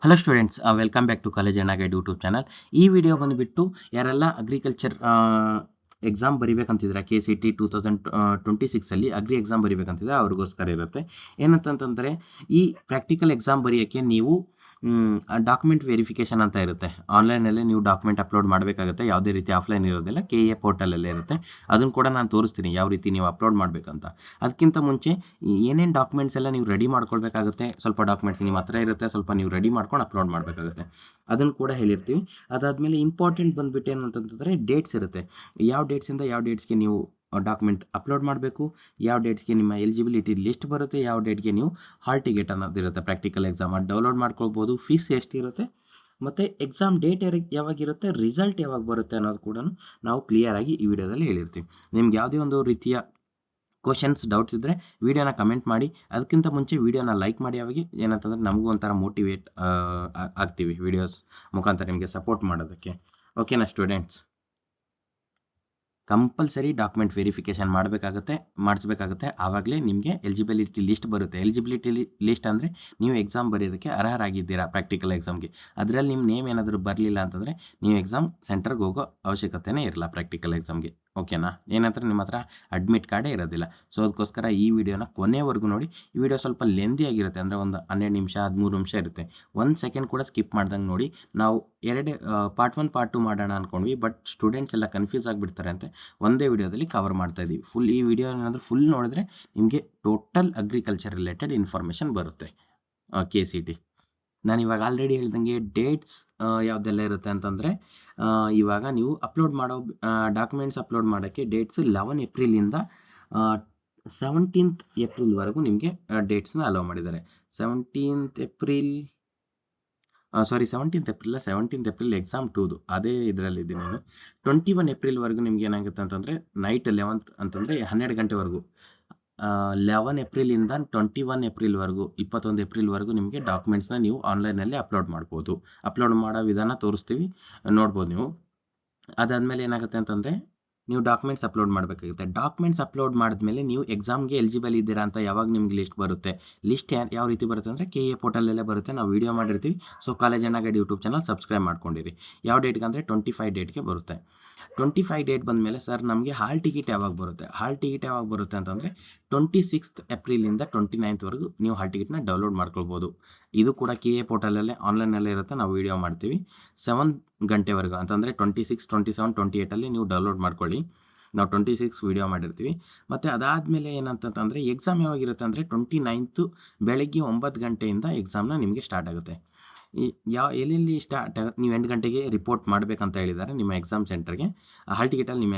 Hello students, welcome back to college ಅಣ್ಣ guide YouTube channel. ಈ video ಬಂದುಬಿಟ್ಟು ಯಾರೆಲ್ಲ ಅಗ್ರಿಕಲ್ಚರ್ ಎಕ್ಸಾಮ್ ಬರಿಬೇಕಂತಿದ್ರೆ KCT 2026 ಅಗ್ರಿ ಎಕ್ಸಾಮ್ ಬರಿಬೇಕಂತಿದ್ರೆ ಅವ್ರಿಗೋಸ್ಕರ ಇರುತ್ತೆ. ಏನಂತಂತಂದರೆ ಈ ಪ್ರಾಕ್ಟಿಕಲ್ ಎಕ್ಸಾಮ್ ಬರೆಯೋಕ್ಕೆ ನೀವು ಡಾಕ್ಯುಮೆಂಟ್ ವೆರಿಫಿಕೇಷನ್ ಅಂತ ಇರುತ್ತೆ. ಆನ್ಲೈನಲ್ಲೇ ನೀವು ಡಾಕ್ಯುಮೆಂಟ್ ಅಪ್ಲೋಡ್ ಮಾಡಬೇಕಾಗುತ್ತೆ. ಯಾವುದೇ ರೀತಿ ಆಫ್ಲೈನ್ ಇರೋದಿಲ್ಲ, KA ಪೋರ್ಟಲಲ್ಲೇ ಇರುತ್ತೆ. ಅದನ್ನು ಕೂಡ ನಾನು ತೋರಿಸ್ತೀನಿ ಯಾವ ರೀತಿ ನೀವು ಅಪ್ಲೋಡ್ ಮಾಡಬೇಕಂತ. ಅದಕ್ಕಿಂತ ಮುಂಚೆ ಏನೇನು ಡಾಕ್ಯುಮೆಂಟ್ಸ್ ಎಲ್ಲ ನೀವು ರೆಡಿ ಮಾಡ್ಕೊಳ್ಬೇಕಾಗುತ್ತೆ. ಸ್ವಲ್ಪ ಡಾಕ್ಯುಮೆಂಟ್ಸ್ ನಿಮ್ಮ ಹತ್ರ ಇರುತ್ತೆ, ಸ್ವಲ್ಪ ನೀವು ರೆಡಿ ಮಾಡ್ಕೊಂಡು ಅಪ್ಲೋಡ್ ಮಾಡಬೇಕಾಗುತ್ತೆ. ಅದನ್ನು ಕೂಡ ಹೇಳಿರ್ತೀವಿ. ಅದಾದಮೇಲೆ ಇಂಪಾರ್ಟೆಂಟ್ ಬಂದುಬಿಟ್ಟು ಏನಂತಂತಂದರೆ ಡೇಟ್ಸ್ ಇರುತ್ತೆ. ಯಾವ ಡೇಟ್ಸಿಂದ ಯಾವ ಡೇಟ್ಸ್ಗೆ ನೀವು ಡಾಕ್ಯುಮೆಂಟ್ ಅಪ್ಲೋಡ್ ಮಾಡಬೇಕು, ಯಾವ ಡೇಟ್ಸ್ಗೆ ನಿಮ್ಮ ಎಲಿಜಿಬಿಲಿಟಿ ಲಿಸ್ಟ್ ಬರುತ್ತೆ, ಯಾವ ಡೇಟ್ಗೆ ನೀವು ಹಾಲ್ ಟಿಕೆಟ್ ಅನ್ನೋದಿರುತ್ತೆ. ಪ್ರಾಕ್ಟಿಕಲ್ ಎಕ್ಸಾಮ್ ಅದು ಡೌನ್ಲೋಡ್ ಮಾಡ್ಕೊಳ್ಬೋದು. ಫೀಸ್ ಎಷ್ಟಿರುತ್ತೆ ಮತ್ತು ಎಕ್ಸಾಮ್ ಡೇಟ್ ಯಾವಾಗಿರುತ್ತೆ, ರಿಸಲ್ಟ್ ಯಾವಾಗ ಬರುತ್ತೆ ಅನ್ನೋದು ಕೂಡ ನಾವು ಕ್ಲಿಯರಾಗಿ ಈ ವಿಡಿಯೋದಲ್ಲಿ ಹೇಳಿರ್ತೀವಿ. ನಿಮ್ಗೆ ಯಾವುದೇ ಒಂದು ರೀತಿಯ ಕ್ವಶನ್ಸ್ ಡೌಟ್ಸ್ ಇದ್ದರೆ ವೀಡಿಯೋನ ಕಮೆಂಟ್ ಮಾಡಿ. ಅದಕ್ಕಿಂತ ಮುಂಚೆ ವೀಡಿಯೋನ ಲೈಕ್ ಮಾಡಿ. ಅವಾಗ ಏನಂತಂದರೆ ನಮಗೂ ಒಂಥರ ಮೋಟಿವೇಟ್ ಆಗ್ತೀವಿ ವೀಡಿಯೋಸ್ ಮುಖಾಂತರ ನಿಮಗೆ ಸಪೋರ್ಟ್ ಮಾಡೋದಕ್ಕೆ. ಓಕೆನಾ ಸ್ಟೂಡೆಂಟ್ಸ್? ಕಂಪಲ್ಸರಿ ಡಾಕ್ಯುಮೆಂಟ್ ವೆರಿಫಿಕೇಷನ್ ಮಾಡಿಸ್ಬೇಕಾಗುತ್ತೆ. ಆವಾಗಲೇ ನಿಮಗೆ ಎಲಿಜಿಬಿಲಿಟಿ ಲಿಸ್ಟ್ ಬರುತ್ತೆ. ಎಲಿಜಿಬಿಲಿಟಿ ಲಿಸ್ಟ್ ಅಂದರೆ ನೀವು ಎಕ್ಸಾಮ್ ಬರೆಯೋದಕ್ಕೆ ಅರ್ಹರಾಗಿದ್ದೀರಾ ಪ್ರಾಕ್ಟಿಕಲ್ ಎಕ್ಸಾಮ್ಗೆ. ಅದರಲ್ಲಿ ನಿಮ್ಮ ನೇಮ್ ಏನಾದರೂ ಬರಲಿಲ್ಲ ಅಂತಂದರೆ ನೀವು ಎಕ್ಸಾಮ್ ಸೆಂಟರ್ಗೆ ಹೋಗೋ ಅವಶ್ಯಕತೆನೇ ಇರಲ್ಲ ಪ್ರಾಕ್ಟಿಕಲ್ ಎಕ್ಸಾಮ್ಗೆ. ಓಕೆನಾ? ಏನಂದ್ರೆ ನಿಮ್ಮ ಹತ್ರ ಅಡ್ಮಿಟ್ ಕಾರ್ಡೇ ಇರೋದಿಲ್ಲ. ಸೊ ಅದಕ್ಕೋಸ್ಕರ ಈ ವಿಡಿಯೋನ ಕೊನೆವರೆಗೂ ನೋಡಿ. ಈ ವಿಡಿಯೋ ಸ್ವಲ್ಪ ಲೆಂದಿ ಆಗಿರುತ್ತೆ, ಅಂದರೆ ಒಂದು 12 ನಿಮಿಷ 13 ನಿಮಿಷ ಇರುತ್ತೆ. 1 ಸೆಕೆಂಡ್ ಕೂಡ ಸ್ಕಿಪ್ ಮಾಡ್ದಂಗೆ ನೋಡಿ. ನಾವು ಪಾರ್ಟ್ 1 ಪಾರ್ಟ್ 2 ಮಾಡೋಣ ಅಂದ್ಕೊಂಡ್ವಿ, ಬಟ್ ಸ್ಟೂಡೆಂಟ್ಸ್ ಎಲ್ಲ ಕನ್ಫ್ಯೂಸ್ ಆಗಿಬಿಡ್ತಾರೆ ಅಂತ ಒಂದೇ ವಿಡಿಯೋದಲ್ಲಿ ಕವರ್ ಮಾಡ್ತಾ ಇದ್ದೀವಿ. ಈ ವಿಡಿಯೋ ಏನಾದರೂ ಫುಲ್ ನೋಡಿದ್ರೆ ನಿಮಗೆ ಟೋಟಲ್ ಅಗ್ರಿಕಲ್ಚರ್ ರಿಲೇಟೆಡ್ ಇನ್ಫಾರ್ಮೇಷನ್ ಬರುತ್ತೆ. KCT ನಾನು ಇವಾಗ ಆಲ್ರೆಡಿ ಹೇಳ್ದಂಗೆ ಡೇಟ್ಸ್ ಯಾವುದೆಲ್ಲ ಇರುತ್ತೆ ಅಂತಂದರೆ, ಇವಾಗ ನೀವು ಅಪ್ಲೋಡ್ ಮಾಡೋ ಡಾಕ್ಯುಮೆಂಟ್ಸ್ ಅಪ್ಲೋಡ್ ಮಾಡೋಕ್ಕೆ ಡೇಟ್ಸ್ 11 ಏಪ್ರಿಲಿಂದ 17th ಏಪ್ರಿಲ್ವರೆಗೂ ನಿಮಗೆ ಡೇಟ್ಸ್ನ ಅಲೋ ಮಾಡಿದ್ದಾರೆ. 17th April 17th April exam 2ದು ಅದೇ ಇದರಲ್ಲಿದ್ದೀನಿ ನಾನು. 21 ಏಪ್ರಿಲ್ವರೆಗೂ ನಿಮ್ಗೆ ಏನಾಗುತ್ತೆ ಅಂತಂದರೆ ನೈಟ್ 11th ಅಂತಂದರೆ 12 ಗಂಟೆವರೆಗೂ. 11 ಏಪ್ರಿಲಿಂದ 21 ಏಪ್ರಿಲ್ವರೆಗೂ 21 ಏಪ್ರಿಲ್ವರೆಗೂ ನಿಮಗೆ ಡಾಕ್ಯುಮೆಂಟ್ಸ್ನ ನೀವು ಆನ್ಲೈನಲ್ಲಿ ಅಪ್ಲೋಡ್ ಮಾಡ್ಬೋದು. ಅಪ್ಲೋಡ್ ಮಾಡೋ ವಿಧಾನ ತೋರಿಸ್ತೀವಿ, ನೋಡ್ಬೋದು ನೀವು. ಅದಾದಮೇಲೆ ಏನಾಗುತ್ತೆ ಅಂತಂದರೆ ನೀವು ಡಾಕ್ಯುಮೆಂಟ್ಸ್ ಅಪ್ಲೋಡ್ ಮಾಡಬೇಕಾಗುತ್ತೆ. ಡಾಕ್ಯುಮೆಂಟ್ಸ್ ಅಪ್ಲೋಡ್ ಮಾಡಿದ್ಮೇಲೆ ನೀವು ಎಕ್ಸಾಮ್ಗೆ ಎಲಿಜಿಬಲ್ ಇದ್ದೀರಾ ಅಂತ ಯಾವಾಗ ನಿಮ್ಗೆ ಲಿಸ್ಟ್ ಬರುತ್ತೆ. ಲಿಸ್ಟ್ ಯಾವ ರೀತಿ ಬರುತ್ತೆ ಅಂದರೆ KA ಪೋರ್ಟಲಲ್ಲೇ ಬರುತ್ತೆ. ನಾವು ವೀಡಿಯೋ ಮಾಡಿರ್ತೀವಿ. ಸೊ ಕಾಲೇಜ್ ಅಣ್ಣ ಗೈಡ್ ಯೂಟ್ಯೂಬ್ ಚಾನಲ್ ಸಬ್ಸ್ಕ್ರೈಬ್ ಮಾಡ್ಕೊಂಡಿರಿ. ಯಾವ ಡೇಟ್ಗೆ ಅಂದರೆ 25 ಡೇಟ್ಗೆ ಬರುತ್ತೆ. 25 ಡೇಟ್ ಬಂದಮೇಲೆ ಸರ್ ನಮಗೆ ಹಾಲ್ ಟಿಕೆಟ್ ಯಾವಾಗ ಬರುತ್ತೆ? ಹಾಲ್ ಟಿಕೆಟ್ ಯಾವಾಗ ಬರುತ್ತೆ ಅಂತಂದರೆ 26th ಏಪ್ರಿಲಿಂದ 29th ನೀವು ಹಾಲ್ ಟಿಕೆಟ್ನ ಡೌನ್ಲೋಡ್ ಮಾಡ್ಕೊಳ್ಬೋದು. ಇದು ಕೂಡ KA ಪೋರ್ಟಲಲ್ಲೇ ಆನ್ಲೈನಲ್ಲೇ ಇರುತ್ತೆ. ನಾವು ವೀಡಿಯೋ ಮಾಡ್ತೀವಿ 7 ಗಂಟೆವರೆಗೂ ಅಂತಂದರೆ 26, 27, 28 ನೀವು ಡೌನ್ಲೋಡ್ ಮಾಡ್ಕೊಳ್ಳಿ. ನಾವು 26 ವೀಡಿಯೋ ಮಾಡಿರ್ತೀವಿ. ಮತ್ತು ಅದಾದಮೇಲೆ ಏನಂತಂದರೆ ಎಕ್ಸಾಮ್ ಯಾವಾಗಿರುತ್ತೆ ಅಂದರೆ 29th ಬೆಳಗ್ಗೆ 9 ಗಂಟೆಯಿಂದ ಎಕ್ಸಾಮ್ನ ನಿಮಗೆ ಸ್ಟಾರ್ಟ್ ಆಗುತ್ತೆ. ಎಲ್ಲೆಲ್ಲಿ ನೀವು 8 ಗಂಟೆಗೆ ರಿಪೋರ್ಟ್ ಮಾಡಬೇಕಂತ ಹೇಳಿದ್ದಾರೆ ನಿಮ್ಮ ಎಕ್ಸಾಮ್ ಸೆಂಟರ್ಗೆ. ಹಾಲ್ ಟಿಕೆಟಲ್ಲಿ ನಿಮ್ಮ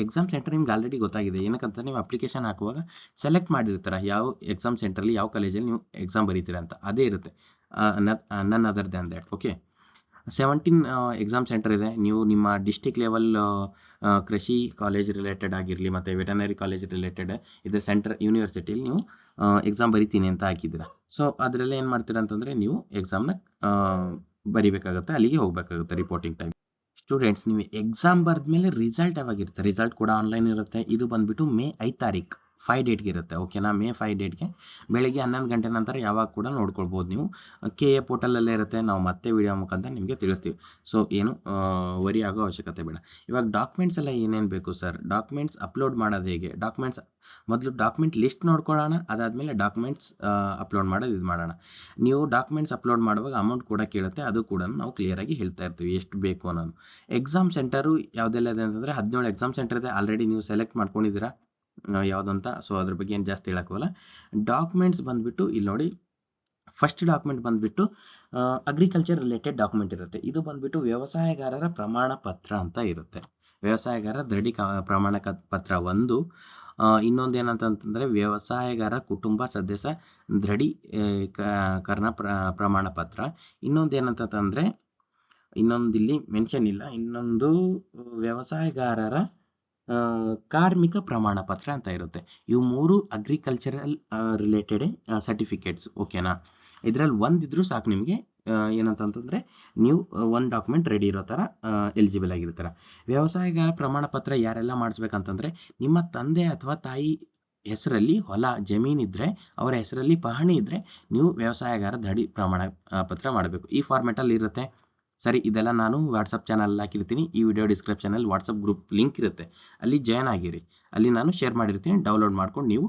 ಎಕ್ಸಾಮ್ ಸೆಂಟರ್ ನಿಮ್ಗೆ ಆಲ್ರೆಡಿ ಗೊತ್ತಾಗಿದೆ. ಏನಕ್ಕಂತ ನೀವು ಅಪ್ಲಿಕೇಶನ್ ಹಾಕುವಾಗ ಸೆಲೆಕ್ಟ್ ಮಾಡಿರ್ತಾರೆ ಯಾವ ಎಕ್ಸಾಮ್ ಸೆಂಟ್ರಲ್ಲಿ ಯಾವ ಕಾಲೇಜಲ್ಲಿ ನೀವು ಎಕ್ಸಾಮ್ ಬರೀತೀರ ಅಂತ. ಅದೇ ಇರುತ್ತೆ, ನನ್ other than that. Okay, 17 exam centre ಇದೆ. ನೀವು ನಿಮ್ಮ ಡಿಸ್ಟಿಕ್ ಲೆವೆಲ್ ಕೃಷಿ ಕಾಲೇಜ್ ರಿಲೇಟೆಡ್ ಆಗಿರಲಿ ಮತ್ತು ವೆಟರ್ನರಿ ಕಾಲೇಜ್ ರಿಲೇಟೆಡ್ ಇದರ ಸೆಂಟರ್ ಯೂನಿವರ್ಸಿಟಿಯಲ್ಲಿ ನೀವು ಎಕ್ಸಾಮ್ ಬರಿತೀನಿ ಅಂತ ಹಾಕಿದ್ದೀರಾ. ಸೊ ಅದರಲ್ಲೇ ಏನು ಮಾಡ್ತೀರಾ ಅಂತಂದರೆ ನೀವು ಎಕ್ಸಾಮ್ನ ಬರಿಬೇಕಾಗುತ್ತೆ, ಅಲ್ಲಿಗೆ ಹೋಗಬೇಕಾಗುತ್ತೆ ರಿಪೋರ್ಟಿಂಗ್ ಟೈಮ್. ಸ್ಟೂಡೆಂಟ್ಸ್, ನೀವು ಎಕ್ಸಾಮ್ ಬರೆದ್ಮೇಲೆ ರಿಸಲ್ಟ್ ಯಾವಾಗಿರುತ್ತೆ? ರಿಸಲ್ಟ್ ಕೂಡ ಆನ್ಲೈನ್ ಇರುತ್ತೆ. ಇದು ಬಂದುಬಿಟ್ಟು May 5 ತಾರೀಕು 5 ಡೇಟ್ಗೆ ಇರುತ್ತೆ. ಓಕೆನಾ? May 5 ಡೇಟ್ಗೆ ಬೆಳಗ್ಗೆ 11 ಗಂಟೆ ನಂತರ ಯಾವಾಗ ಕೂಡ ನೋಡ್ಕೊಳ್ಬೋದು ನೀವು. KA ಪೋರ್ಟಲಲ್ಲೇ ಇರುತ್ತೆ. ನಾವು ಮತ್ತೆ ವೀಡಿಯೋ ಮುಖಾಂತರ ನಿಮಗೆ ತಿಳಿಸ್ತೀವಿ. ಸೊ ಏನು ವರಿ ಆಗೋ ಅವಶ್ಯಕತೆ ಬೇಡ. ಇವಾಗ ಡಾಕ್ಯುಮೆಂಟ್ಸ್ ಎಲ್ಲ ಏನೇನು ಬೇಕು ಸರ್? ಡಾಕ್ಯುಮೆಂಟ್ಸ್ ಅಪ್ಲೋಡ್ ಮಾಡೋದು ಹೇಗೆ? ಮೊದಲು ಡಾಕ್ಯುಮೆಂಟ್ ಲಿಸ್ಟ್ ನೋಡ್ಕೊಳ್ಳೋಣ. ಅದಾದಮೇಲೆ ಡಾಕ್ಯುಮೆಂಟ್ಸ್ ಅಪ್ಲೋಡ್ ಮಾಡೋದು ಇದು ಮಾಡೋಣ. ನೀವು ಡಾಕ್ಯುಮೆಂಟ್ಸ್ ಅಪ್ಲೋಡ್ ಮಾಡುವಾಗ ಅಮೌಂಟ್ ಕೂಡ ಕೇಳುತ್ತೆ. ಅದು ಕೂಡ ನಾವು ಕ್ಲಿಯರಾಗಿ ಹೇಳ್ತಾ ಇರ್ತೀವಿ ಎಷ್ಟು ಬೇಕು ಅನ್ನೋದು. ಎಕ್ಸಾಮ್ ಸೆಂಟರು ಯಾವುದೆಲ್ಲ ಇದೆ ಅಂತಂದರೆ 17 ಎಕ್ಸಾಮ್ ಸೆಂಟರ್ ಇದೆ. ಆಲ್ರೆಡಿ ನೀವು ಸೆಲೆಕ್ಟ್ ಮಾಡ್ಕೊಂಡಿದ್ದೀರಾ ಯಾವುದಂತ. ಸೊ ಅದ್ರ ಬಗ್ಗೆ ಏನು ಜಾಸ್ತಿ ಹೇಳೋಕ್ಕಲ್ಲ. ಡಾಕ್ಯುಮೆಂಟ್ಸ್ ಬಂದುಬಿಟ್ಟು ಇಲ್ಲಿ ನೋಡಿ, ಫಸ್ಟ್ ಡಾಕ್ಯುಮೆಂಟ್ ಬಂದುಬಿಟ್ಟು ಅಗ್ರಿಕಲ್ಚರ್ ರಿಲೇಟೆಡ್ ಡಾಕ್ಯುಮೆಂಟ್ ಇರುತ್ತೆ. ಇದು ಬಂದುಬಿಟ್ಟು ವ್ಯವಸಾಯಗಾರರ ಪ್ರಮಾಣ ಪತ್ರ ಅಂತ ಇರುತ್ತೆ. ವ್ಯವಸಾಯಗಾರ ದೃಢಿ ಪ್ರಮಾಣ ಪತ್ರ 1. ಇನ್ನೊಂದು ಏನಂತಂದರೆ ವ್ಯವಸಾಯಗಾರ ಕುಟುಂಬ ಸದಸ್ಯ ದೃಢೀಕರಣ ಪ್ರಮಾಣ ಪತ್ರ. ಇನ್ನೊಂದು ಏನಂತಂದರೆ ಇನ್ನೊಂದಿಲ್ಲಿ ಮೆನ್ಷನ್ ಇಲ್ಲ. ಇನ್ನೊಂದು ವ್ಯವಸಾಯಗಾರರ ಕಾರ್ಮಿಕ ಪ್ರಮಾಣ ಪತ್ರ ಅಂತ ಇರುತ್ತೆ. ಇವು 3 ಅಗ್ರಿಕಲ್ಚರಲ್ ರಿಲೇಟೆಡ್ ಸರ್ಟಿಫಿಕೇಟ್ಸ್. ಓಕೆನಾ? ಇದರಲ್ಲಿ ಒಂದಿದ್ರೂ ಸಾಕು ನಿಮಗೆ. ಏನಂತಂತಂದರೆ ನೀವು ಒಂದು ಡಾಕ್ಯುಮೆಂಟ್ ರೆಡಿ ಇರೋ ಥರ ಎಲಿಜಿಬಲ್ ಆಗಿರ್ತಾರೆ. ವ್ಯವಸಾಯಗಾರ ಪ್ರಮಾಣ ಪತ್ರ ಯಾರೆಲ್ಲ ಮಾಡಿಸ್ಬೇಕಂತಂದರೆ ನಿಮ್ಮ ತಂದೆ ಅಥವಾ ತಾಯಿ ಹೆಸರಲ್ಲಿ ಹೊಲ ಜಮೀನಿದ್ದರೆ, ಅವರ ಹೆಸರಲ್ಲಿ ಪಹಣಿ ಇದ್ದರೆ ನೀವು ವ್ಯವಸಾಯಗಾರ ದಡಿ ಪ್ರಮಾಣ ಪತ್ರ ಮಾಡಬೇಕು. ಈ ಫಾರ್ಮ್ಯಾಟಲ್ಲಿ ಇರುತ್ತೆ. ಸರಿ, ಇದೆಲ್ಲ ನಾನು ವಾಟ್ಸಪ್ ಚಾನಲ್ ಹಾಕಿರ್ತೀನಿ. ಈ ವಿಡಿಯೋ ಡಿಸ್ಕ್ರಿಪ್ಷನಲ್ಲಿ ವಾಟ್ಸಪ್ ಗ್ರೂಪ್ ಲಿಂಕ್ ಇರುತ್ತೆ, ಅಲ್ಲಿ ಜಾಯ್ನ್ ಆಗಿರಿ. ಅಲ್ಲಿ ನಾನು ಶೇರ್ ಮಾಡಿರ್ತೀನಿ, ಡೌನ್ಲೋಡ್ ಮಾಡ್ಕೊಂಡು ನೀವು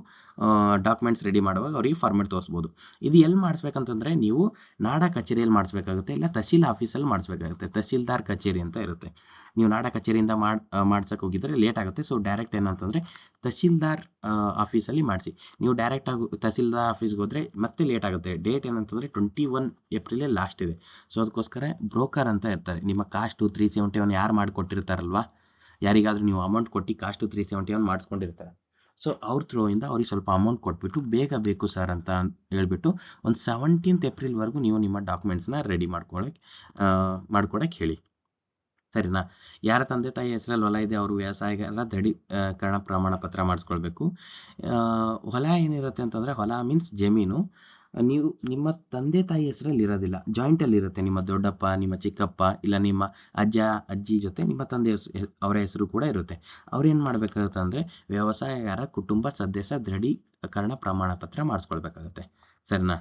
ಡಾಕ್ಯುಮೆಂಟ್ಸ್ ರೆಡಿ ಮಾಡುವಾಗ ಅವ್ರಿಗೆ ಫಾರ್ಮೇಟ್ ತೋರಿಸ್ಬೋದು. ಇದು ಎಲ್ಲಿ ಮಾಡಿಸ್ಬೇಕಂತಂದರೆ ನೀವು ನಾಡ ಕಚೇರಿಯಲ್ಲಿ ಮಾಡಿಸ್ಬೇಕಾಗುತ್ತೆ, ಇಲ್ಲ ತಹಸೀಲ್ ಆಫೀಸಲ್ಲಿ ಮಾಡಿಸ್ಬೇಕಾಗುತ್ತೆ. ತಹಸೀಲ್ದಾರ್ ಕಚೇರಿ ಅಂತ ಇರುತ್ತೆ. ನೀವು ನಾಡ ಕಚೇರಿಯಿಂದ ಮಾಡ್ಸಕ್ಕೆ ಹೋಗಿದ್ರೆ ಲೇಟ್ ಆಗುತ್ತೆ. ಸೊ ಡೈರೆಕ್ಟ್ ಏನಂತಂದರೆ ತಹಸೀಲ್ದಾರ್ ಆಫೀಸಲ್ಲಿ ಮಾಡಿಸಿ. ನೀವು ಡೈರೆಕ್ಟಾಗಿ ತಹಸೀಲ್ದಾರ್ ಆಫೀಸ್ಗೆ ಹೋದರೆ ಮತ್ತೆ ಲೇಟ್ ಆಗುತ್ತೆ. ಡೇಟ್ ಏನಂತಂದರೆ 21 ಏಪ್ರಿಲೇ ಲಾಸ್ಟ್ ಇದೆ. ಸೊ ಅದಕ್ಕೋಸ್ಕರ ಬ್ರೋಕರ್ ಅಂತ ಇರ್ತಾರೆ. ನಿಮ್ಮ ಕಾಸ್ಟು 371 ಯಾರು ಮಾಡಿಕೊಟ್ಟಿರ್ತಾರಲ್ವ, ಯಾರಿಗಾದರೂ ನೀವು ಅಮೌಂಟ್ ಕೊಟ್ಟು ಕಾಸ್ಟು 371 ಮಾಡಿಸ್ಕೊಂಡಿರ್ತಾರೆ. ಸೊ ಅವ್ರ ಥ್ರೂಯಿಂದ ಅವ್ರಿಗೆ ಸ್ವಲ್ಪ ಅಮೌಂಟ್ ಕೊಟ್ಬಿಟ್ಟು ಬೇಗ ಬೇಕು ಸರ್ ಅಂತ ಹೇಳ್ಬಿಟ್ಟು ಒಂದು 17th ಏಪ್ರಿಲ್ವರೆಗೂ ನೀವು ನಿಮ್ಮ ಡಾಕ್ಯುಮೆಂಟ್ಸ್ನ ರೆಡಿ ಮಾಡ್ಕೊಡಕ್ಕೆ ಹೇಳಿ. ಸರಿನಾ? ಯಾರ ತಂದೆ ತಾಯಿ ಹೆಸರಲ್ಲಿ ಹೊಲ ಇದೆ ಅವರು ವ್ಯವಸಾಯಗಾರ ದೃಢೀಕರಣ ಪ್ರಮಾಣ ಪತ್ರ ಮಾಡಿಸ್ಕೊಳ್ಬೇಕು. ಹೊಲ ಏನಿರುತ್ತೆ ಅಂತಂದರೆ, ಹೊಲ ಮೀನ್ಸ್ ಜಮೀನು ನೀವು ನಿಮ್ಮ ತಂದೆ ತಾಯಿ ಹೆಸರಲ್ಲಿ ಇರೋದಿಲ್ಲ, ಜಾಯಿಂಟಲ್ಲಿ ಇರುತ್ತೆ. ನಿಮ್ಮ ದೊಡ್ಡಪ್ಪ, ನಿಮ್ಮ ಚಿಕ್ಕಪ್ಪ, ಇಲ್ಲ ನಿಮ್ಮ ಅಜ್ಜ ಅಜ್ಜಿ ಜೊತೆ ನಿಮ್ಮ ತಂದೆ ಅವರ ಹೆಸರು ಕೂಡ ಇರುತ್ತೆ. ಅವ್ರೇನು ಮಾಡಬೇಕಾಗುತ್ತೆ ಅಂದರೆ ವ್ಯವಸಾಯಗಾರ ಕುಟುಂಬ ಸದಸ್ಯ ದೃಢೀಕರಣ ಪ್ರಮಾಣ ಪತ್ರ ಮಾಡಿಸ್ಕೊಳ್ಬೇಕಾಗುತ್ತೆ. ಸರಿನಾ?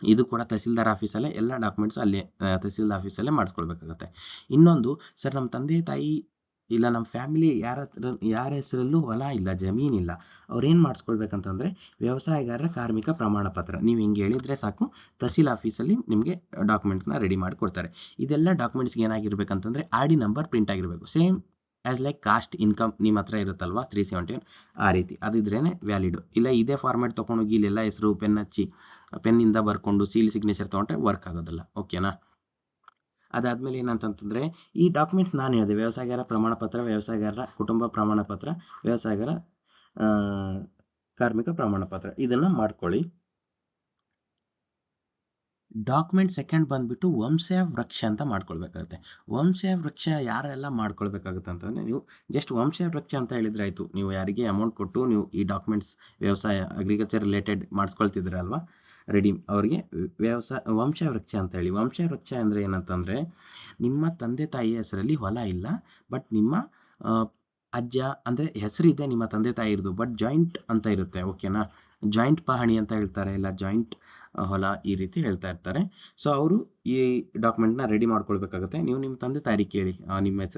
ಇದು ಕೂಡ ತಹಸೀಲ್ದಾರ್ ಆಫೀಸಲ್ಲೇ ಎಲ್ಲ ಡಾಕ್ಯುಮೆಂಟ್ಸು ಅಲ್ಲಿ ತಹಸೀಲ್ದಾರ್ ಆಫೀಸಲ್ಲೇ ಮಾಡಿಸ್ಕೊಳ್ಬೇಕಾಗುತ್ತೆ. ಇನ್ನೊಂದು, ಸರ್ ನಮ್ಮ ತಂದೆ ತಾಯಿ ಇಲ್ಲ ನಮ್ಮ ಫ್ಯಾಮಿಲಿ ಯಾರ ಹೆಸರಲ್ಲೂ ಹೊಲ ಇಲ್ಲ, ಜಮೀನಿಲ್ಲ, ಅವ್ರೇನು ಮಾಡಿಸ್ಕೊಳ್ಬೇಕಂತಂದರೆ ವ್ಯವಸಾಯಗಾರರ ಕಾರ್ಮಿಕ ಪ್ರಮಾಣ ಪತ್ರ. ನೀವು ಹಿಂಗೆ ಹೇಳಿದರೆ ಸಾಕು, ತಹಸೀಲ್ ಆಫೀಸಲ್ಲಿ ನಿಮಗೆ ಡಾಕ್ಯುಮೆಂಟ್ಸ್ನ ರೆಡಿ ಮಾಡಿ ಕೊಡ್ತಾರೆ. ಇದೆಲ್ಲ ಡಾಕ್ಯುಮೆಂಟ್ಸ್ಗೆ ಏನಾಗಿರ್ಬೇಕಂತಂದರೆ ಆರ್.ಡಿ ನಂಬರ್ ಪ್ರಿಂಟ್ ಆಗಿರಬೇಕು. Same as like caste income ನಿಮ್ಮ ಹತ್ರ ಇರುತ್ತಲ್ವ 371, ಆ ರೀತಿ ಅದಿದ್ರೇ ವ್ಯಾಲಿಡು. ಇಲ್ಲ ಇದೇ ಫಾರ್ಮ್ಯಾಟ್ ತೊಗೊಂಡೋಗಿ ಇಲ್ಲೆಲ್ಲ ಹೆಸರು ಪೆನ್ ಹಚ್ಚಿ ಪೆನ್ನಿಂದ ಬರ್ಕೊಂಡು ಸೀಲ್ ಸಿಗ್ನೇಚರ್ ತೊಗೊಂಡ್ರೆ ವರ್ಕ್ ಆಗೋದಿಲ್ಲ. ಓಕೆನಾ? ಅದಾದಮೇಲೆ ಏನಂತಂತಂದರೆ ಈ ಡಾಕ್ಯುಮೆಂಟ್ಸ್ ನಾನು ಹೇಳಿದೆ, ವ್ಯವಸಾಯಗಾರ ಪ್ರಮಾಣ ಪತ್ರ, ವ್ಯವಸಾಯಗಾರರ ಕುಟುಂಬ ಪ್ರಮಾಣ ಪತ್ರ, ವ್ಯವಸಾಯಗಾರ ಕಾರ್ಮಿಕ ಪ್ರಮಾಣ ಪತ್ರ, ಇದನ್ನು ಮಾಡ್ಕೊಳ್ಳಿ. ಡಾಕ್ಯುಮೆಂಟ್ ಸೆಕೆಂಡ್ ಬಂದುಬಿಟ್ಟು ವಂಶ ವೃಕ್ಷ ಅಂತ ಮಾಡ್ಕೊಳ್ಬೇಕಾಗುತ್ತೆ. ವಂಶ ವೃಕ್ಷ ಯಾರೆಲ್ಲ ಮಾಡ್ಕೊಳ್ಬೇಕಾಗುತ್ತೆ ಅಂತಂದರೆ, ನೀವು ಜಸ್ಟ್ ವಂಶ ವೃಕ್ಷ ಅಂತ ಹೇಳಿದರೆ ಆಯಿತು. ನೀವು ಯಾರಿಗೆ ಅಮೌಂಟ್ ಕೊಟ್ಟು ನೀವು ಈ ಡಾಕ್ಯುಮೆಂಟ್ಸ್ ವ್ಯವಸಾಯ ಅಗ್ರಿಕಲ್ಚರ್ ರಿಲೇಟೆಡ್ ಮಾಡಿಸ್ಕೊಳ್ತಿದ್ದೀರಲ್ವ ರೆಡಿ, ಅವರಿಗೆ ವಂಶ ವೃಕ್ಷ ಅಂತ ಹೇಳಿ. ವಂಶ ವೃಕ್ಷ ಅಂದರೆ ಏನಂತಂದರೆ, ನಿಮ್ಮ ತಂದೆ ತಾಯಿಯ ಹೆಸರಲ್ಲಿ ಹೊಲ ಇಲ್ಲ, ಬಟ್ ನಿಮ್ಮ ಅಜ್ಜ ಅಂದರೆ ಹೆಸರಿದೆ ನಿಮ್ಮ ತಂದೆ ತಾಯಿರದು, ಬಟ್ ಜಾಯಿಂಟ್ ಅಂತ ಇರುತ್ತೆ. ಓಕೆನಾ? ಜಾಯಿಂಟ್ ಪಹಣಿ ಅಂತ ಹೇಳ್ತಾರೆ, ಇಲ್ಲ ಜಾಯಿಂಟ್ ಹೊಲ, ಈ ರೀತಿ ಹೇಳ್ತಾ ಇರ್ತಾರೆ. ಸೊ ಅವರು ಈ ಡಾಕ್ಯುಮೆಂಟ್ನ ರೆಡಿ ಮಾಡ್ಕೊಳ್ಬೇಕಾಗುತ್ತೆ. ನೀವು ನಿಮ್ಮ ತಂದೆ ತಾಯಿ ಕೇಳಿ,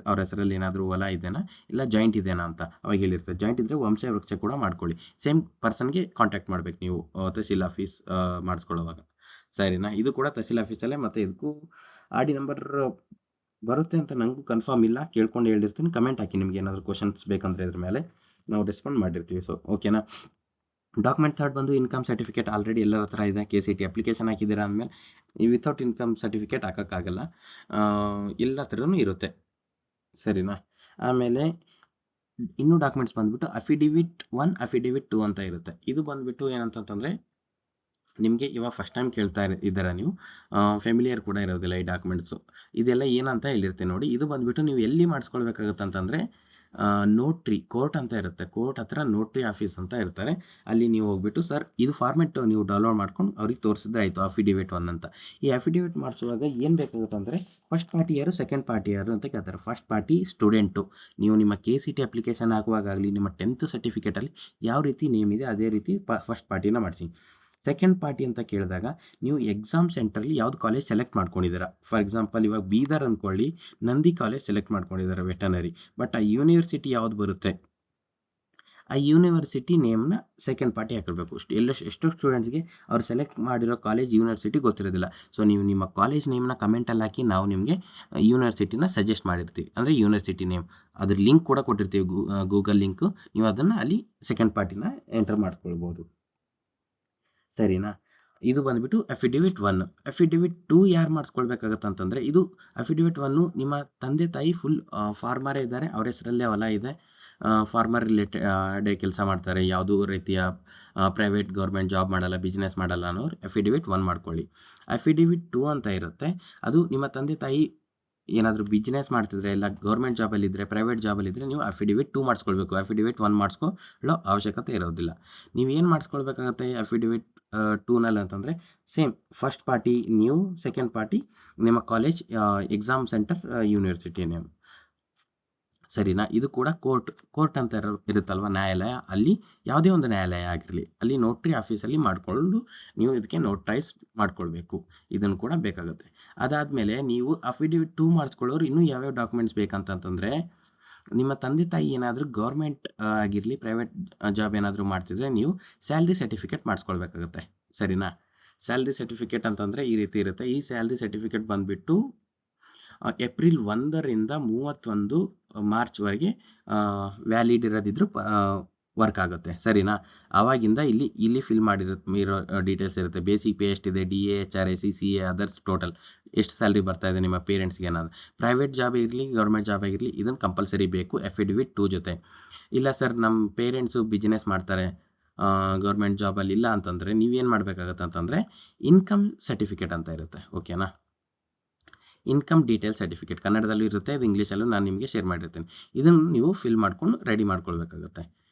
ಅವ್ರ ಹೆಸರಲ್ಲಿ ಏನಾದರೂ ಹೊಲ ಇದೆನಾ ಇಲ್ಲ ಜಾಯಿಂಟ್ ಇದೆನಾ ಅಂತ. ಅವಾಗ ಹೇಳಿರ್ತಾರೆ. ಜಾಯಿಂಟ್ ಇದ್ದರೆ ವಂಶ ವೃಕ್ಷ ಕೂಡ ಮಾಡ್ಕೊಳ್ಳಿ. ಸೇಮ್ ಪರ್ಸನ್ಗೆ ಕಾಂಟ್ಯಾಕ್ಟ್ ಮಾಡಬೇಕು ನೀವು ತಹಸೀಲ್ ಆಫೀಸ್ ಮಾಡಿಸ್ಕೊಳ್ಳೋವಾಗ. ಸರಿನಾ? ಇದು ಕೂಡ ತಹಸೀಲ್ ಆಫೀಸಲ್ಲೇ. ಮತ್ತು ಇದಕ್ಕೂ ಆರ್.ಡಿ ನಂಬರ್ ಬರುತ್ತೆ ಅಂತ ನನಗೂ ಕನ್ಫರ್ಮ್ ಇಲ್ಲ, ಕೇಳ್ಕೊಂಡು ಹೇಳಿರ್ತೀನಿ. ಕಮೆಂಟ್ ಹಾಕಿ ನಿಮ್ಗೆ ಏನಾದರೂ ಕ್ವಶನ್ಸ್ ಬೇಕಂದರೆ ಇದ್ರ ಮೇಲೆ ನಾವು ರೆಸ್ಪಾಂಡ್ ಮಾಡಿರ್ತೀವಿ. ಸೊ ಓಕೆನಾ? ಡಾಕ್ಯುಮೆಂಟ್ ಥರ್ಡ್ ಬಂದು ಇನ್ಕಮ್ ಸರ್ಟಿಫಿಕೇಟ್ ಆಲ್ರೆಡಿ ಎಲ್ಲರ ಹತ್ರ ಇದೆ. KCT ಅಪ್ಲಿಕೇಶನ್ ಹಾಕಿದ್ದೀರಾ ಅಂದಮೇಲೆ ವಿತೌಟ್ ಇನ್ಕಮ್ ಸರ್ಟಿಫಿಕೇಟ್ ಹಾಕೋಕ್ಕಾಗಲ್ಲ, ಎಲ್ಲ ಥರನೂ ಇರುತ್ತೆ. ಸರಿನಾ? ಆಮೇಲೆ ಇನ್ನೂ ಡಾಕ್ಯುಮೆಂಟ್ಸ್ ಬಂದುಬಿಟ್ಟು ಅಫಿಡಿವಿಟ್ 1, ಅಫಿಡಿವಿಟ್ 2 ಅಂತ ಇರುತ್ತೆ. ಇದು ಬಂದುಬಿಟ್ಟು ಏನಂತಂತಂದರೆ, ನಿಮಗೆ ಇವಾಗ ಫಸ್ಟ್ ಟೈಮ್ ಕೇಳ್ತಾ ಇದ್ದೀರಾ ನೀವು, ಫೆಮಿಲಿಯರ್ ಕೂಡ ಇರೋದಿಲ್ಲ ಈ ಡಾಕ್ಯುಮೆಂಟ್ಸು. ಇದೆಲ್ಲ ಏನಂತ ಹೇಳಿರ್ತೀನಿ ನೋಡಿ. ಇದು ಬಂದುಬಿಟ್ಟು ನೀವು ಎಲ್ಲಿ ಮಾಡಿಸ್ಕೊಳ್ಬೇಕಾಗುತ್ತೆ ಅಂತಂದರೆ, ನೋಟ್ರಿ ಕೋರ್ಟ್ ಅಂತ ಇರುತ್ತೆ. ಕೋರ್ಟ್ ಹತ್ರ ನೋಟ್ರಿ ಆಫೀಸ್ ಅಂತ ಇರ್ತಾರೆ. ಅಲ್ಲಿ ನೀವು ಹೋಗ್ಬಿಟ್ಟು ಸರ್ ಇದು ಫಾರ್ಮೆಟ್ ನೀವು ಡೌನ್ಲೋಡ್ ಮಾಡ್ಕೊಂಡು ಅವ್ರಿಗೆ ತೋರಿಸಿದ್ರೆ ಆಯಿತು, ಅಫಿಡಿವಿಟ್ 1 ಅಂತ. ಈ ಅಫಿಡಿವಿಟ್ ಮಾಡಿಸುವಾಗ ಏನು ಬೇಕಾಗುತ್ತೆ ಅಂದರೆ, ಫಸ್ಟ್ ಪಾರ್ಟಿ ಯಾರು, ಸೆಕೆಂಡ್ ಪಾರ್ಟಿ ಯಾರು ಅಂತ ಕೇಳ್ತಾರೆ. First party student. ನೀವು ನಿಮ್ಮ KCT ಅಪ್ಲಿಕೇಶನ್ ಹಾಕುವಾಗಲಿ ನಿಮ್ಮ 10th ಸರ್ಟಿಫಿಕೇಟಲ್ಲಿ ಯಾವ ರೀತಿ ನೇಮ್ ಇದೆ ಅದೇ ರೀತಿ ಫಸ್ಟ್ ಪಾರ್ಟಿನ ಮಾಡಿಸಿ. ಸೆಕೆಂಡ್ ಪಾರ್ಟಿ ಅಂತ ಕೇಳಿದಾಗ ನೀವು ಎಕ್ಸಾಮ್ ಸೆಂಟ್ರಲ್ಲಿ ಯಾವ್ದು ಕಾಲೇಜ್ ಸೆಲೆಕ್ಟ್ ಮಾಡ್ಕೊಂಡಿದ್ದೀರಾ. ಫಾರ್ ಎಕ್ಸಾಂಪಲ್ ಇವಾಗ ಬೀದರ್ ಅಂದ್ಕೊಳ್ಳಿ, ನಂದಿ ಕಾಲೇಜ್ ಸೆಲೆಕ್ಟ್ ಮಾಡ್ಕೊಂಡಿದ್ದಾರೆ ವೆಟನರಿ, ಬಟ್ ಆ ಯೂನಿವರ್ಸಿಟಿ ಯಾವ್ದು ಬರುತ್ತೆ, ಆ ಯೂನಿವರ್ಸಿಟಿ ನೇಮ್ನ ಸೆಕೆಂಡ್ ಪಾರ್ಟಿ ಹಾಕಿರಬೇಕು. ಎಷ್ಟೋ ಸ್ಟೂಡೆಂಟ್ಸ್ಗೆ ಅವ್ರು ಸೆಲೆಕ್ಟ್ ಮಾಡಿರೋ ಕಾಲೇಜ್ ಯೂನಿವರ್ಸಿಟಿ ಗೊತ್ತಿರೋದಿಲ್ಲ. ಸೊ ನೀವು ನಿಮ್ಮ ಕಾಲೇಜ್ ನೇಮ್ನ ಕಮೆಂಟಲ್ಲಿ ಹಾಕಿ ನಾವು ನಿಮಗೆ ಯೂನಿವರ್ಸಿಟಿನ ಸಜೆಸ್ಟ್ ಮಾಡಿರ್ತೀವಿ. ಅಂದರೆ ಯೂನಿವರ್ಸಿಟಿ ನೇಮ್ ಅದ್ರ ಲಿಂಕ್ ಕೂಡ ಕೊಟ್ಟಿರ್ತೀವಿ, ಗೂಗಲ್ ಲಿಂಕು. ನೀವು ಅದನ್ನು ಅಲ್ಲಿ ಸೆಕೆಂಡ್ ಪಾರ್ಟಿನ ಎಂಟರ್ ಮಾಡ್ಕೊಳ್ಬೋದು. ಸರಿನಾ? ಇದು ಬಂದುಬಿಟ್ಟು ಅಫಿಡಿವಿಟ್ 1. ಅಫಿಡಿವಿಟ್ 2 ಯಾರು ಮಾಡಿಸ್ಕೊಳ್ಬೇಕಾಗತ್ತೆ ಅಂತಂದರೆ, ಇದು ಅಫಿಡಿವಿಟ್ 1 ನಿಮ್ಮ ತಂದೆ ತಾಯಿ ಫುಲ್ ಫಾರ್ಮರೇ ಇದ್ದಾರೆ, ಅವ್ರ ಹೆಸರಲ್ಲೇ ಹೊಲ ಇದೆ, ಫಾರ್ಮರ್ ರಿಲೇಟೆಡ್ ಕೆಲಸ ಮಾಡ್ತಾರೆ, ಯಾವುದೂ ರೀತಿಯ ಪ್ರೈವೇಟ್ ಗೌರ್ಮೆಂಟ್ ಜಾಬ್ ಮಾಡಲ್ಲ, ಬಿಸ್ನೆಸ್ ಮಾಡಲ್ಲ ಅನ್ನೋರು ಅಫಿಡಿವಿಟ್ 1 ಮಾಡ್ಕೊಳ್ಳಿ. ಅಫಿಡಿವಿಟ್ 2 ಅಂತ ಇರುತ್ತೆ. ಅದು ನಿಮ್ಮ ತಂದೆ ತಾಯಿ ಏನಾದರೂ ಬಿಸ್ನೆಸ್ ಮಾಡ್ತಿದ್ರೆ, ಇಲ್ಲ ಗೌರ್ಮೆಂಟ್ ಜಾಬಲ್ಲಿದ್ದರೆ, ಪ್ರೈವೇಟ್ ಜಾಬಲ್ಲಿದ್ದರೆ ನೀವು ಅಫಿಡಿವಿಟ್ 2 ಮಾಡಿಸ್ಕೊಳ್ಬೇಕು. ಅಫಿಡಿವಿಟ್ 1 ಮಾಡಿಸ್ಕೊಳ್ಳೋ ಅವಶ್ಯಕತೆ ಇರೋದಿಲ್ಲ. ನೀವೇನು ಮಾಡಿಸ್ಕೊಳ್ಬೇಕಾಗತ್ತೆ ಅಫಿಡಿವಿಟ್ 2ನಲ್ಲಿ ಅಂತಂದರೆ, ಸೇಮ್ ಫಸ್ಟ್ ಪಾರ್ಟಿ ನೀವು, ಸೆಕೆಂಡ್ ಪಾರ್ಟಿ ನಿಮ್ಮ college, exam centre, university name. ಸರಿನಾ? ಇದು ಕೂಡ ಕೋರ್ಟ್ ಅಂತ ಇರುತ್ತಲ್ವ, ನ್ಯಾಯಾಲಯ. ಅಲ್ಲಿ ಯಾವುದೇ ಒಂದು ನ್ಯಾಯಾಲಯ ಆಗಿರಲಿ, ಅಲ್ಲಿ ನೋಟ್ರಿ ಆಫೀಸಲ್ಲಿ ಮಾಡಿಕೊಂಡು ನೀವು ಇದಕ್ಕೆ ನೋಟ್ರೈಸ್ ಮಾಡ್ಕೊಳ್ಬೇಕು. ಇದನ್ನು ಕೂಡ ಬೇಕಾಗುತ್ತೆ. ಅದಾದಮೇಲೆ ನೀವು ಅಫಿಡವಿಟ್ 2 ಮಾಡಿಸ್ಕೊಳ್ಳೋರು ಇನ್ನೂ ಯಾವ್ಯಾವ ಡಾಕ್ಯುಮೆಂಟ್ಸ್ ಬೇಕಂತಂತಂದರೆ, ನಿಮ್ಮ ತಂದೆ ತಾಯಿ ಏನಾದರೂ ಗೌರ್ಮೆಂಟ್ ಆಗಿರಲಿ, ಪ್ರೈವೇಟ್ ಜಾಬ್ ಏನಾದರೂ ಮಾಡ್ತಿದ್ರೆ ನೀವು ಸ್ಯಾಲ್ರಿ ಸರ್ಟಿಫಿಕೇಟ್ ಮಾಡಿಸ್ಕೊಳ್ಬೇಕಾಗುತ್ತೆ. ಸರಿನಾ? ಸ್ಯಾಲ್ರಿ ಸರ್ಟಿಫಿಕೇಟ್ ಅಂತಂದರೆ ಈ ರೀತಿ ಇರುತ್ತೆ. ಈ ಸ್ಯಾಲ್ರಿ ಸರ್ಟಿಫಿಕೇಟ್ ಬಂದುಬಿಟ್ಟು ಏಪ್ರಿಲ್ 1ರಿಂದ 31 ಮಾರ್ಚ್ವರೆಗೆ ವ್ಯಾಲಿಡ್ ಇರೋದಿದ್ರು ವರ್ಕ್ ಆಗುತ್ತೆ. ಸರಿನಾ? ಆವಾಗಿಂದ ಇಲ್ಲಿ ಫಿಲ್ ಇರೋ ಡೀಟೇಲ್ಸ್ ಇರುತ್ತೆ. ಬೇಸಿಕ್ ಪೇ ಎಷ್ಟಿದೆ, DA, HRIC, CA, others total ಎಷ್ಟು ಸ್ಯಾಲ್ರಿ ಬರ್ತಾ ಇದೆ ನಿಮ್ಮ ಪೇರೆಂಟ್ಸ್ಗೆ ಅನ್ನೋದು. ಪ್ರೈವೇಟ್ ಜಾಬ್ ಇರಲಿ, ಗೌರ್ಮೆಂಟ್ ಜಾಬ್ ಆಗಿರಲಿ, ಇದನ್ನು ಕಂಪಲ್ಸರಿ ಬೇಕು ಅಫಿಡವಿಟ್ 2 ಜೊತೆ. ಇಲ್ಲ ಸರ್ ನಮ್ಮ ಪೇರೆಂಟ್ಸು ಬಿಸ್ನೆಸ್ ಮಾಡ್ತಾರೆ, ಗೌರ್ಮೆಂಟ್ ಜಾಬಲ್ಲಿ ಇಲ್ಲ ಅಂತಂದರೆ ನೀವೇನು ಮಾಡಬೇಕಾಗತ್ತೆ ಅಂತಂದರೆ ಇನ್ಕಮ್ ಸರ್ಟಿಫಿಕೇಟ್ ಅಂತ ಇರುತ್ತೆ. ಓಕೆನಾ? ಇನ್ಕಮ್ ಡೀಟೇಲ್ ಸರ್ಟಿಫಿಕೇಟ್ ಕನ್ನಡದಲ್ಲೂ ಇರುತ್ತೆ, ಅದು ಇಂಗ್ಲೀಷಲ್ಲೂ ನಾನು ನಿಮಗೆ ಶೇರ್ ಮಾಡಿರ್ತೀನಿ. ಇದನ್ನು ನೀವು ಫಿಲ್ ಮಾಡ್ಕೊಂಡು ರೆಡಿ ಮಾಡ್ಕೊಳ್ಬೇಕಾಗುತ್ತೆ.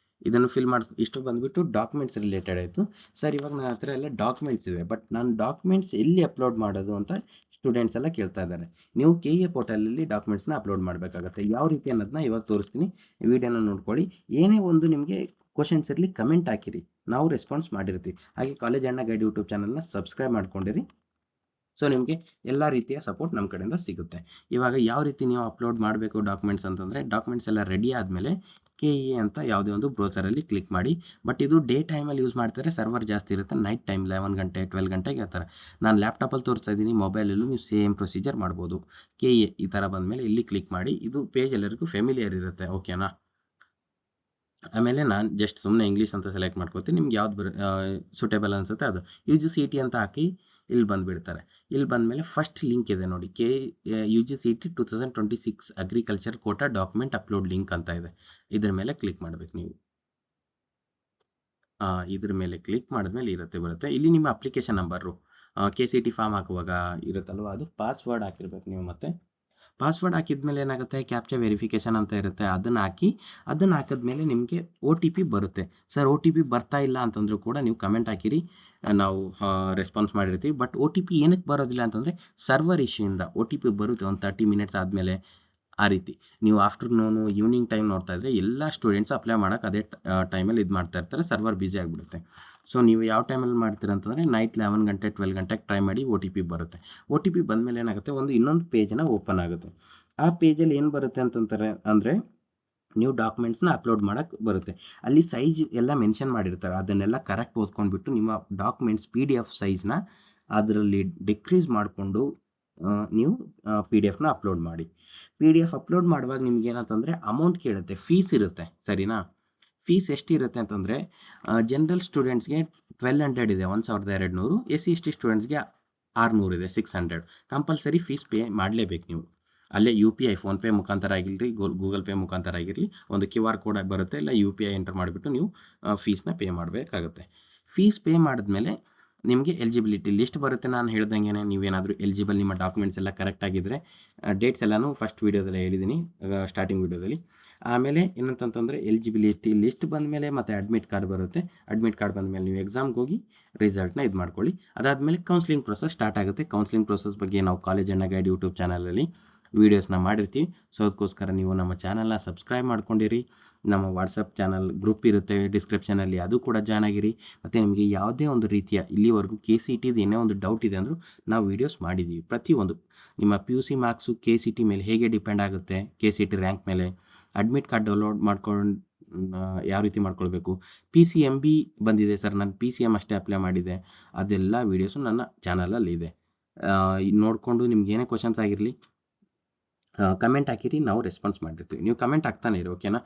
ಇದನ್ನು ಫಿಲ್ ಇಷ್ಟು ಬಂದುಬಿಟ್ಟು ಡಾಕ್ಯುಮೆಂಟ್ಸ್ ರಿಲೇಟೆಡ್ ಆಯಿತು. ಸರ್ ಇವಾಗ ನನ್ನ ಹತ್ರ ಎಲ್ಲ ಡಾಕ್ಯುಮೆಂಟ್ಸ್ ಇದೆ, ಬಟ್ ನಾನು ಡಾಕ್ಯುಮೆಂಟ್ಸ್ ಎಲ್ಲಿ ಅಪ್ಲೋಡ್ ಮಾಡೋದು ಅಂತ ಸ್ಟೂಡೆಂಟ್ಸ್ ಎಲ್ಲ ಕೇಳ್ತಾ ಇದ್ದಾರೆ. ನೀವು KA ಪೋರ್ಟಲಲ್ಲಿ ಡಾಕ್ಯುಮೆಂಟ್ಸ್ನ ಅಪ್ಲೋಡ್ ಮಾಡಬೇಕಾಗುತ್ತೆ. ಯಾವ ರೀತಿ ಅನ್ನೋದನ್ನ ಇವಾಗ ತೋರಿಸ್ತೀನಿ, ವಿಡಿಯೋನ ನೋಡ್ಕೊಳ್ಳಿ. ಏನೇ ಒಂದು ನಿಮಗೆ ಕ್ವಶನ್ಸ್ ಇರಲಿ ಕಮೆಂಟ್ ಹಾಕಿರಿ, ನಾವು ರೆಸ್ಪಾನ್ಸ್ ಮಾಡಿರ್ತೀವಿ. ಹಾಗೆ ಕಾಲೇಜ್ ಅಣ್ಣ ಗೈಡ್ ಯೂಟ್ಯೂಬ್ ಚಾನಲ್ನ ಸಬ್ಸ್ಕ್ರೈಬ್ ಮಾಡ್ಕೊಂಡಿರಿ. ಸೊ ನಿಮಗೆ ಎಲ್ಲ ರೀತಿಯ ಸಪೋರ್ಟ್ ನಮ್ಮ ಕಡೆಯಿಂದ ಸಿಗುತ್ತೆ. ಇವಾಗ ಯಾವ ರೀತಿ ನೀವು ಅಪ್ಲೋಡ್ ಮಾಡಬೇಕು ಡಾಕ್ಯುಮೆಂಟ್ಸ್ ಅಂತಂದರೆ, ಡಾಕ್ಯುಮೆಂಟ್ಸ್ ಎಲ್ಲ ರೆಡಿ ಆದಮೇಲೆ KA ಅಂತ ಯಾವುದೇ ಒಂದು ಬ್ರೌಸರಲ್ಲಿ ಕ್ಲಿಕ್ ಮಾಡಿ. ಬಟ್ ಇದು ಡೇ ಟೈಮಲ್ಲಿ ಯೂಸ್ ಮಾಡ್ತಾರೆ, ಸರ್ವರ್ ಜಾಸ್ತಿ ಇರುತ್ತೆ. ನೈಟ್ ಟೈಮ್ 11 ಗಂಟೆ 12 ಗಂಟೆಗೆ ಆ ಥರ. ನಾನು ಲ್ಯಾಪ್ಟಾಪಲ್ಲಿ ತೋರಿಸ್ತಾ ಇದ್ದೀನಿ, ಮೊಬೈಲಲ್ಲೂ ನೀವು ಸೇಮ್ ಪ್ರೊಸೀಜರ್ ಮಾಡ್ಬೋದು. KA ಈ ಥರ ಬಂದಮೇಲೆ ಇಲ್ಲಿ ಕ್ಲಿಕ್ ಮಾಡಿ. ಇದು ಪೇಜ್ ಎಲ್ಲರಿಗೂ ಫೆಮಿಲಿಯರ್ ಇರುತ್ತೆ. ಓಕೆನಾ? ಆಮೇಲೆ ನಾನು ಜಸ್ಟ್ ಸುಮ್ಮನೆ ಇಂಗ್ಲೀಷ್ ಅಂತ ಸೆಲೆಕ್ಟ್ ಮಾಡ್ಕೋತೀನಿ. ನಿಮ್ಗೆ ಯಾವ್ದು ಸೂಟೇಬಲ್ ಅನಿಸುತ್ತೆ ಅದು UGCET ಅಂತ ಹಾಕಿ ಇಲ್ಲಿ ಬಂದುಬಿಡ್ತಾರೆ. ಇಲ್ಲಿ ಬಂದಮೇಲೆ ಫಸ್ಟ್ ಲಿಂಕ್ ಇದೆ ನೋಡಿ, UGCET 2026 agriculture Kota document upload link ಅಂತ ಇದೆ. ಇದ್ರ ಮೇಲೆ ಕ್ಲಿಕ್ ಮಾಡಬೇಕು ನೀವು. ಇದ್ರ ಮೇಲೆ ಕ್ಲಿಕ್ ಮಾಡಿದ್ಮೇಲೆ ಬರುತ್ತೆ. ಇಲ್ಲಿ ನಿಮ್ಮ ಅಪ್ಲಿಕೇಶನ್ ನಂಬರು, KCET ಫಾರ್ಮ್ ಹಾಕುವಾಗ ಇರುತ್ತಲ್ವ, ಅದು ಪಾಸ್ವರ್ಡ್ ಹಾಕಿರ್ಬೇಕು ನೀವು. ಮತ್ತೆ ಪಾಸ್ವರ್ಡ್ ಹಾಕಿದ್ಮೇಲೆ ಏನಾಗುತ್ತೆ, ಕ್ಯಾಪ್ಚಾ ವೆರಿಫಿಕೇಷನ್ ಅಂತ ಇರುತ್ತೆ, ಅದನ್ನು ಹಾಕಿದ್ಮೇಲೆ ನಿಮಗೆ OTP ಬರುತ್ತೆ. ಸರ್ OTP ಬರ್ತಾ ಇಲ್ಲ ಅಂತಂದರೂ ಕೂಡ ನೀವು ಕಮೆಂಟ್ ಹಾಕಿರಿ, ನಾವು ರೆಸ್ಪಾನ್ಸ್ ಮಾಡಿರ್ತೀವಿ. ಬಟ್ OTP ಏನಕ್ಕೆ ಬರೋದಿಲ್ಲ ಅಂತಂದರೆ ಸರ್ವರ್ ಇಶ್ಯೂಯಿಂದ OTP ಬರುತ್ತೆ ಒಂದು 30 ಮಿನಿಟ್ಸ್ ಆದಮೇಲೆ. ಆ ರೀತಿ ನೀವು ಆಫ್ಟರ್ನೂನು ಈವ್ನಿಂಗ್ ಟೈಮ್ ನೋಡ್ತಾ ಇದ್ದರೆ ಎಲ್ಲ ಸ್ಟೂಡೆಂಟ್ಸ್ ಅಪ್ಲೈ ಮಾಡೋಕ್ಕೆ ಅದೇ ಟೈಮಲ್ಲಿ ಇದು ಮಾಡ್ತಾ ಇರ್ತಾರೆ, ಸರ್ವರ್ ಬ್ಯುಸಿ ಆಗಿಬಿಡುತ್ತೆ. ಸೊ ನೀವು ಯಾವ ಟೈಮಲ್ಲಿ ಮಾಡ್ತೀರ ಅಂತಂದರೆ ನೈಟ್ 11 ಗಂಟೆ 12 ಗಂಟೆಗೆ ಟ್ರೈ ಮಾಡಿ, OTP ಬರುತ್ತೆ. OTP ಬಂದಮೇಲೆ ಏನಾಗುತ್ತೆ, ಇನ್ನೊಂದು ಪೇಜನ್ನ ಓಪನ್ ಆಗುತ್ತೆ. ಆ ಪೇಜಲ್ಲಿ ಏನು ಬರುತ್ತೆ ಅಂತಂತಾರೆ ಅಂದರೆ, ನೀವು ಡಾಕ್ಯುಮೆಂಟ್ಸ್ನ ಅಪ್ಲೋಡ್ ಮಾಡೋಕ್ಕೆ ಬರುತ್ತೆ. ಅಲ್ಲಿ ಸೈಜ್ ಎಲ್ಲ ಮೆನ್ಷನ್ ಮಾಡಿರ್ತಾರೆ, ಅದನ್ನೆಲ್ಲ ಕರೆಕ್ಟ್ ಓದ್ಕೊಂಡ್ಬಿಟ್ಟು ನಿಮ್ಮ ಡಾಕ್ಯುಮೆಂಟ್ಸ್ PDF ಸೈಜ್ನ ಅದರಲ್ಲಿ ಡಿಕ್ರೀಸ್ ಮಾಡಿಕೊಂಡು ನೀವು PDF ಅಪ್ಲೋಡ್ ಮಾಡಿ. PDF ಅಪ್ಲೋಡ್ ಮಾಡುವಾಗ ನಿಮ್ಗೆ ಏನಂತಂದರೆ ಅಮೌಂಟ್ ಕೇಳುತ್ತೆ, ಫೀಸ್ ಇರುತ್ತೆ. ಸರಿನಾ? ಫೀಸ್ ಎಷ್ಟಿರುತ್ತೆ ಅಂತಂದರೆ, ಜನರಲ್ ಸ್ಟೂಡೆಂಟ್ಸ್ಗೆ 1200 ಇದೆ, 1200. SC/ST ಸ್ಟೂಡೆಂಟ್ಸ್ಗೆ 600 ಇದೆ, 600. ಕಂಪಲ್ಸರಿ ಫೀಸ್ ಪೇ ಮಾಡಲೇಬೇಕು ನೀವು. ಅಲ್ಲೇ UPI ಫೋನ್ಪೇ ಮುಖಾಂತರ ಆಗಿರಲಿ, ಗೂಗಲ್ ಪೇ ಮುಖಾಂತರ ಆಗಿರಲಿ, ಒಂದು QR ಕೋಡ್ ಬರುತ್ತೆ, ಇಲ್ಲ UPI ಎಂಟರ್ ಮಾಡಿಬಿಟ್ಟು ನೀವು ಫೀಸ್ನ ಪೇ ಮಾಡಬೇಕಾಗುತ್ತೆ. ಫೀಸ್ ಪೇ ಮಾಡಿದ್ಮೇಲೆ ನಿಮಗೆ ಎಲಿಜಿಬಿಲಿಟಿ ಲಿಸ್ಟ್ ಬರುತ್ತೆ. ನಾನು ಹೇಳ್ದಂಗೆ ನೀವೇನಾದರೂ ಎಲಿಜಿಬಲ್, ನಿಮ್ಮ ಡಾಕ್ಯುಮೆಂಟ್ಸ್ ಎಲ್ಲ ಕರೆಕ್ಟ್ ಆಗಿದ್ದರೆ, ಡೇಟ್ಸ್ ಎಲ್ಲನೂ ಫಸ್ಟ್ ವೀಡಿಯೋದಲ್ಲಿ ಹೇಳಿದ್ದೀನಿ, ಸ್ಟಾರ್ಟಿಂಗ್ ವೀಡಿಯೋದಲ್ಲಿ. ಆಮೇಲೆ ಏನಂತಂತಂದರೆ ಎಲಿಜಿಬಿಲಿಟಿ ಲಿಸ್ಟ್ ಬಂದಮೇಲೆ ಮತ್ತು ಅಡ್ಮಿಟ್ ಕಾರ್ಡ್ ಬರುತ್ತೆ. ಅಡ್ಮಿಟ್ ಕಾರ್ಡ್ ಬಂದಮೇಲೆ ನೀವು ಎಕ್ಸಾಮ್ಗೆ ಹೋಗಿ ರಿಸಲ್ಟ್ನ ಇದು ಮಾಡ್ಕೊಳ್ಳಿ. ಅದಾದಮೇಲೆ ಕೌನ್ಸಿಲಿಂಗ್ ಪ್ರೊಸೆಸ್ ಸ್ಟಾರ್ಟ್ ಆಗುತ್ತೆ. ಕೌನ್ಸಿಲಿಂಗ್ ಪ್ರೊಸೆಸ್ ಬಗ್ಗೆ ನಾವು ಕಾಲೇಜ್ ಅಣ್ಣ ಗೈಡ್ ಯೂಟ್ಯೂಬ್ ಚಾನಲಲ್ಲಿ ವೀಡಿಯೋಸ್ನ ಮಾಡಿರ್ತೀವಿ. ಸೊ ಅದಕ್ಕೋಸ್ಕರ ನೀವು ನಮ್ಮ ಚಾನಲ್ನ ಸಬ್ಸ್ಕ್ರೈಬ್ ಮಾಡ್ಕೊಂಡಿರಿ. ನಮ್ಮ ವಾಟ್ಸಪ್ ಚಾನಲ್ ಗ್ರೂಪ್ ಇರುತ್ತೆ ಡಿಸ್ಕ್ರಿಪ್ಷನಲ್ಲಿ, ಅದು ಕೂಡ ಜಾಯ್ನ್ ಆಗಿರಿ. ಮತ್ತು ನಿಮಗೆ ಯಾವುದೇ ಒಂದು ರೀತಿಯ ಇಲ್ಲಿವರೆಗೂ KCETದು ಏನೇ ಒಂದು ಡೌಟ್ ಇದೆ ಅಂದರೂ ನಾವು ವೀಡಿಯೋಸ್ ಮಾಡಿದ್ದೀವಿ. ಪ್ರತಿಯೊಂದು ನಿಮ್ಮ PUC ಮಾರ್ಕ್ಸು KCET ಮೇಲೆ ಹೇಗೆ ಡಿಪೆಂಡ್ ಆಗುತ್ತೆ, KCET ರ್ಯಾಂಕ್ ಮೇಲೆ, ಅಡ್ಮಿಟ್ ಕಾರ್ಡ್ ಡೌನ್ಲೋಡ್ ಮಾಡ್ಕೊಂಡು ಯಾವ ರೀತಿ ಮಾಡ್ಕೊಳ್ಬೇಕು, PCMB ಬಂದಿದೆ ಸರ್, ನಾನು PCM ಅಷ್ಟೇ ಅಪ್ಲೈ ಮಾಡಿದೆ, ಅದೆಲ್ಲ ವೀಡಿಯೋಸು ನನ್ನ ಚಾನಲಲ್ಲಿ ಇದೆ. ನೋಡಿಕೊಂಡು ನಿಮ್ಗೆ ಏನೇ ಕ್ವಶನ್ಸ್ ಆಗಿರಲಿ ಕಮೆಂಟ್ ಹಾಕಿರಿ, ನಾವು ರೆಸ್ಪಾನ್ಸ್ ಮಾಡಿರ್ತೀವಿ. ನೀವು ಕಮೆಂಟ್ ಹಾಕ್ತಾನೆ ಇರಿ. ಓಕೆನಾ?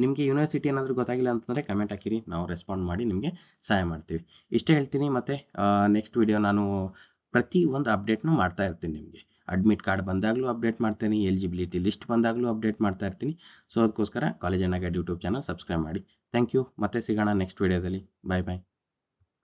ನಿಮಗೆ ಯೂನಿವರ್ಸಿಟಿ ಏನಾದರೂ ಗೊತ್ತಾಗಿಲ್ಲ ಅಂತಂದರೆ ಕಮೆಂಟ್ ಹಾಕಿರಿ, ನಾವು ರೆಸ್ಪಾಂಡ್ ಮಾಡಿ ನಿಮಗೆ ಸಹಾಯ ಮಾಡ್ತೀವಿ. ಇಷ್ಟೇ ಹೇಳ್ತೀನಿ. ಮತ್ತು ನೆಕ್ಸ್ಟ್ ವೀಡಿಯೋ ನಾನು ಪ್ರತಿ ಒಂದು ಅಪ್ಡೇಟ್ನು ಮಾಡ್ತಾ ಇರ್ತೀನಿ. ನಿಮಗೆ ಅಡ್ಮಿಟ್ ಕಾರ್ಡ್ ಬಂದಾಗಲೂ ಅಪ್ಡೇಟ್ ಮಾಡ್ತೀನಿ, ಎಲಿಜಿಬಿಲಿಟಿ ಲಿಸ್ಟ್ ಬಂದಾಗಲೂ ಅಪ್ಡೇಟ್ ಮಾಡ್ತಾ ಇರ್ತೀನಿ. ಸೊ ಅದಕ್ಕೋಸ್ಕರ ಕಾಲೇಜ್ ಅಣ್ಣ ಗೈಡ್ ಯೂಟ್ಯೂಬ್ ಚಾನಲ್ ಸಬ್ಸ್ಕ್ರೈಬ್ ಮಾಡಿ. Thank you. ಮತ್ತೆ ಸಿಗೋಣ ನೆಕ್ಸ್ಟ್ ವೀಡಿಯೋದಲ್ಲಿ. ಬಾಯ್ ಬಾಯ್.